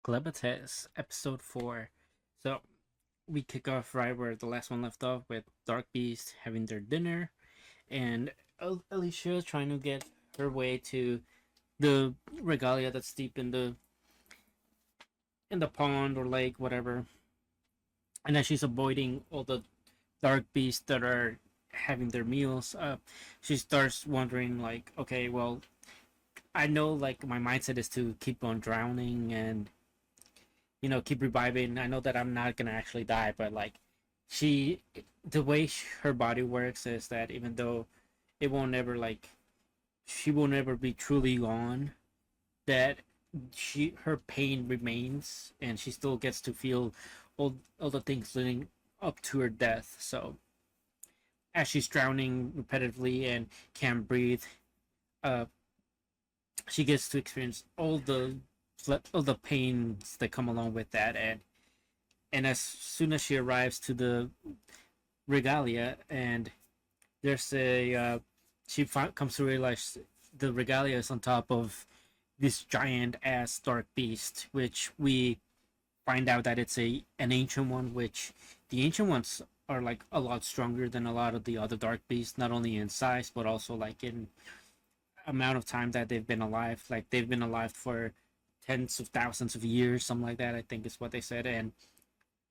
Clavatess, episode 4. So, we kick off right where the last one left off with Dark Beast having their dinner and Alicia trying to get her way to the regalia that's deep in the pond or lake, whatever. And then she's avoiding all the dark beasts that are having their meals. She starts wondering, like, okay, well, I know, like, my mindset is to keep on drowning and keep reviving. I know that I'm not gonna actually die, but like she, the way her body works is that even though it won't ever like she will never be truly gone, that her pain remains and she still gets to feel all the things leading up to her death. So as she's drowning repetitively and can't breathe, uh, she gets to experience all the pains that come along with that, and as soon as she arrives to the regalia, and there's a comes to realize the regalia is on top of this giant ass dark beast, which we find out that it's an ancient one, which the ancient ones are like a lot stronger than a lot of the other dark beasts, not only in size but also like in amount of time that they've been alive. Like they've been alive for tens of thousands of years, something like that, I think is what they said. And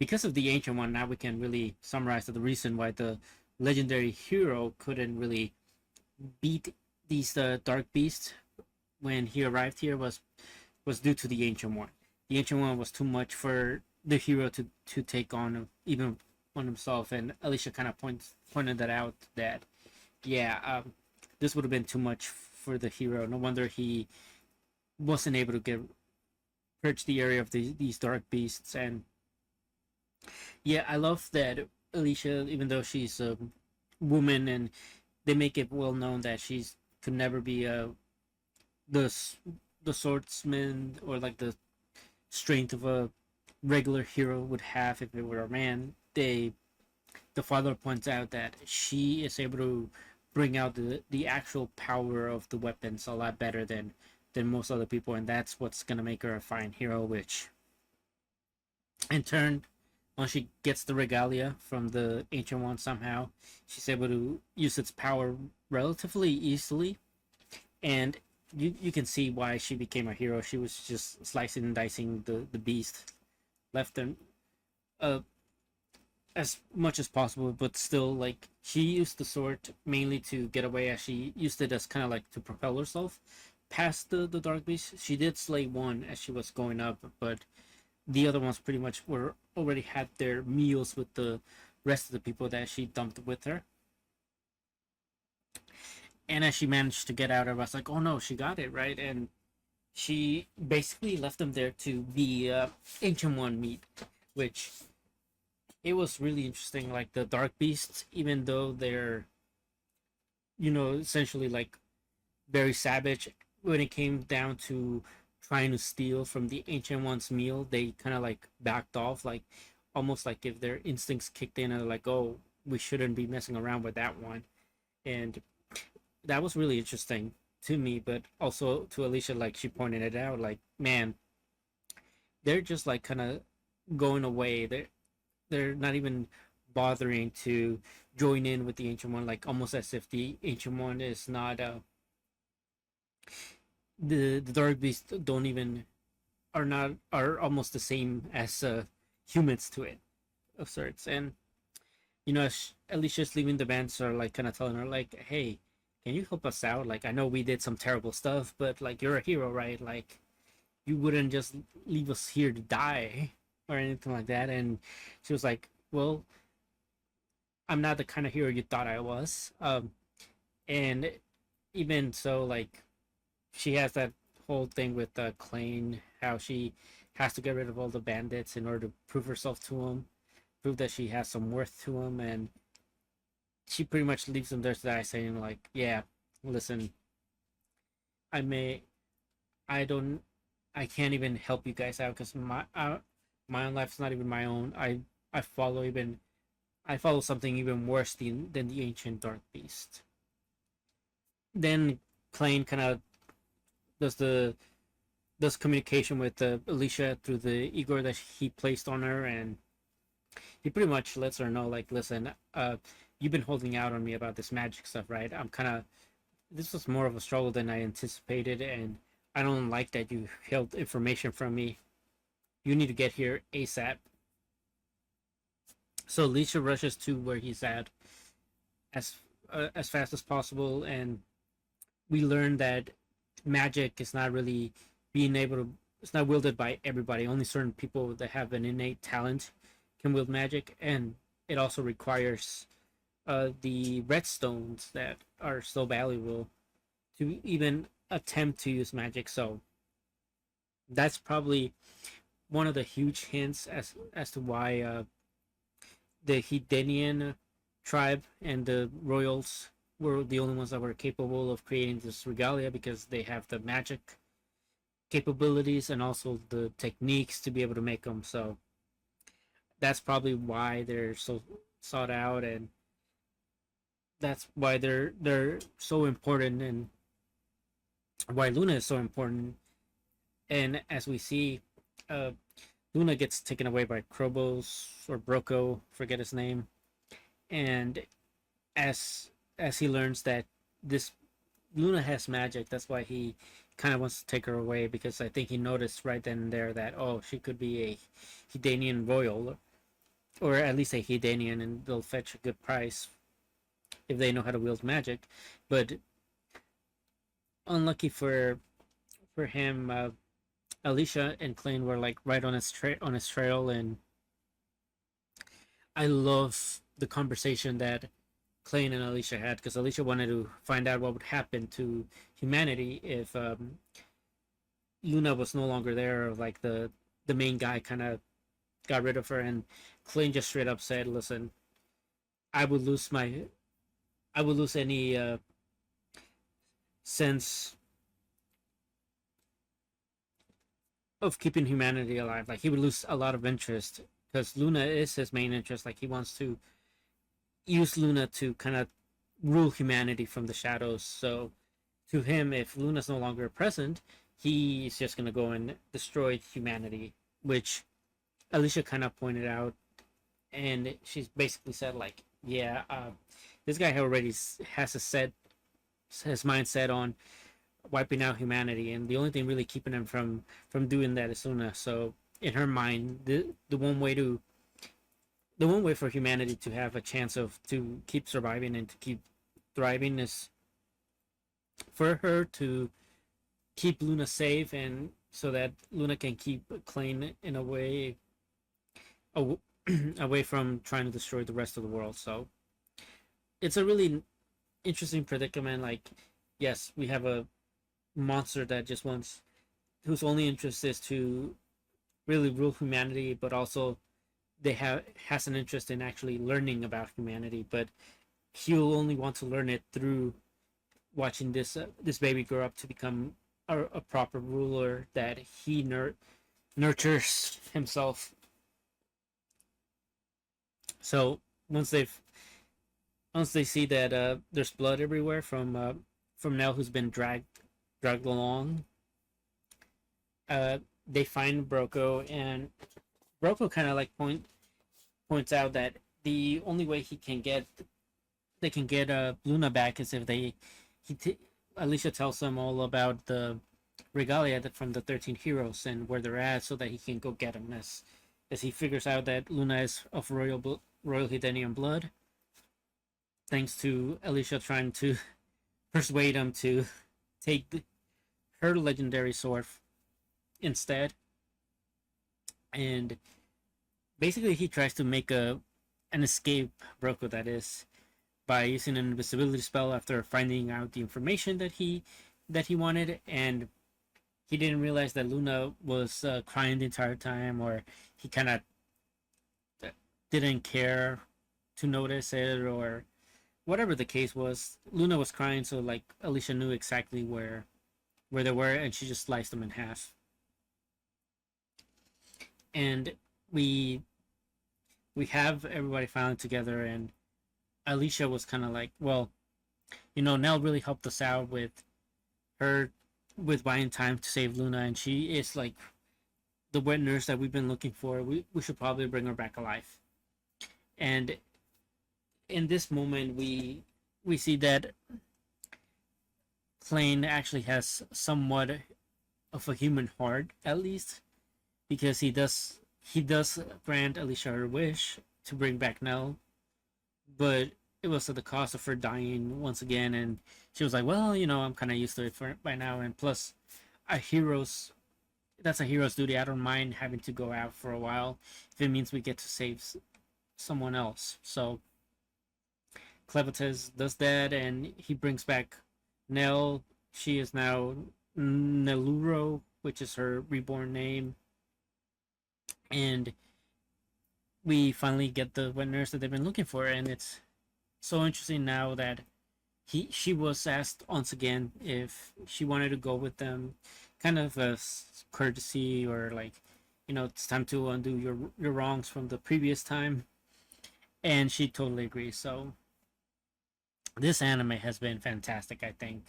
because of the ancient one, now we can really summarize the reason why the legendary hero couldn't really beat these dark beasts when he arrived here was due to the ancient one. The ancient one was too much for the hero to take on, even on himself. And Alicia kind of pointed that out, that yeah, this would have been too much for the hero. No wonder he wasn't able to get purge the area of these dark beasts. And yeah, I love that Alicia, even though she's a woman, and they make it well known that she's could never be the the swordsman or like the strength of a regular hero would have if it were a man. The father points out that she is able to bring out the actual power of the weapons a lot better than most other people, and that's what's gonna make her a fine hero. Which in turn, once she gets the regalia from the ancient one somehow, she's able to use its power relatively easily. And you can see why she became a hero. She was just slicing and dicing the beast left and uh as much as possible, but still, like, she used the sword mainly to get away, as she used it as kind of like to propel herself past the dark beast. She did slay one as she was going up, but the other ones pretty much were already had their meals with the rest of the people that she dumped with her. And as she managed to get out, I was like, oh no, she got it right. And she basically left them there to be ancient one meet, which it was really interesting. Like the dark beasts, even though they're essentially like very savage, when it came down to trying to steal from the ancient one's meal, they kind of like backed off, like almost like if their instincts kicked in and they're like, oh, we shouldn't be messing around with that one. And that was really interesting to me, but also to Alicia. Like she pointed it out, like, man, they're just like kind of going away. They're not even bothering to join in with the ancient one, like almost as if the ancient one is not the dark beasts don't even are almost the same as humans to it of sorts. And as Alicia's leaving, the bands are like kind of telling her, like, hey, can you help us out? Like, I know we did some terrible stuff, but like, you're a hero, right? Like, you wouldn't just leave us here to die or anything like that. And she was like, well, I'm not the kind of hero you thought I was. And even so, like, she has that whole thing with Klen, how she has to get rid of all the bandits in order to prove herself to him, prove that she has some worth to him. And she pretty much leaves them there to die, saying like, yeah, listen, I may, I don't, I can't even help you guys out because my own life's not even my own. I follow even I follow something even worse than the ancient dark beast. Then Klein kind of does the does communication with Alicia through the Igor that he placed on her, and he pretty much lets her know, like, listen, you've been holding out on me about this magic stuff, right? I'm kind of this was more of a struggle than I anticipated, and I don't like that you held information from me. You need to get here ASAP. So Alicia rushes to where he's at as fast as possible, and we learn that magic is not really being able to. It's not wielded by everybody. Only certain people that have an innate talent can wield magic, and it also requires the redstones that are so valuable to even attempt to use magic. So that's probably one of the huge hints as to why the Hedenian tribe and the royals were the only ones that were capable of creating this regalia, because they have the magic capabilities and also the techniques to be able to make them. So that's probably why they're so sought out, and that's why they're so important, and why Luna is so important. And as we see, uh, Luna gets taken away by Krobos or Broko, forget his name, and as he learns that this Luna has magic, that's why he kind of wants to take her away, because I think he noticed right then and there that, oh, she could be a Hedanian royal, or at least a Hedanian, and they'll fetch a good price if they know how to wield magic. But unlucky for him, Alicia and Klen were like right on his trail, and I love the conversation that Klen and Alicia had, because Alicia wanted to find out what would happen to humanity if Luna was no longer there, or like the main guy kind of got rid of her, and Klen just straight up said, "Listen, I would lose my, I would lose any sense of keeping humanity alive. Like he would lose a lot of interest, because Luna is his main interest. Like he wants to use Luna to kind of rule humanity from the shadows. So to him, if Luna's no longer present, he's just gonna go and destroy humanity," which Alicia kind of pointed out, and she's basically said like, "Yeah, this guy already has his mind set on wiping out humanity, and the only thing really keeping him from doing that is Luna." So in her mind, the one way for humanity to have a chance of to keep surviving and to keep thriving is for her to keep Luna safe, and so that Luna can keep Klen in a way away from trying to destroy the rest of the world. So it's a really interesting predicament. Like, yes, we have a monster that just wants, whose only interest is to really rule humanity, but also they have has an interest in actually learning about humanity, but he'll only want to learn it through watching this baby grow up to become a proper ruler that he nurtures himself. So once they've once they see that there's blood everywhere from Nell, who's been dragged along, they find Broko, and Broko kind of like points out that the only way they can get Luna back is if Alicia tells them all about the regalia from the 13 heroes and where they're at, so that he can go get them, as he figures out that Luna is of royal Hedenian blood, thanks to Alicia trying to persuade him to take her legendary sword instead. And basically he tries to make an escape, Broko that is, by using an invisibility spell after finding out the information that he wanted, and he didn't realize that Luna was crying the entire time, or he kind of didn't care to notice it, or whatever the case was. Luna was crying, so like Alicia knew exactly where they were, and she just sliced them in half. And we have everybody finally together, and Alicia was kind of like, well, Nell really helped us out with her with buying time to save Luna, and she is like the wet nurse that we've been looking for. We should probably bring her back alive. And in this moment, we see that Klen actually has somewhat of a human heart, at least, because he does grant Alicia her wish to bring back Nell, but it was at the cost of her dying once again. And she was like, well, I'm kind of used to it by now, and plus a hero's that's a hero's duty. I don't mind having to go out for a while if it means we get to save someone else. So Clavatess does that, and he brings back Nell. She is now Neluro, which is her reborn name, and we finally get the wet nurse that they've been looking for. And it's so interesting now that she was asked once again if she wanted to go with them, kind of a courtesy, or like, it's time to undo your wrongs from the previous time, and she totally agrees. So this anime has been fantastic. I think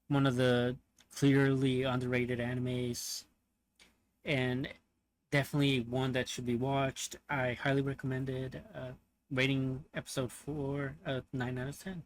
one of the clearly underrated animes, and definitely one that should be watched. I highly recommend it. Rating episode 4, 9 out of 10.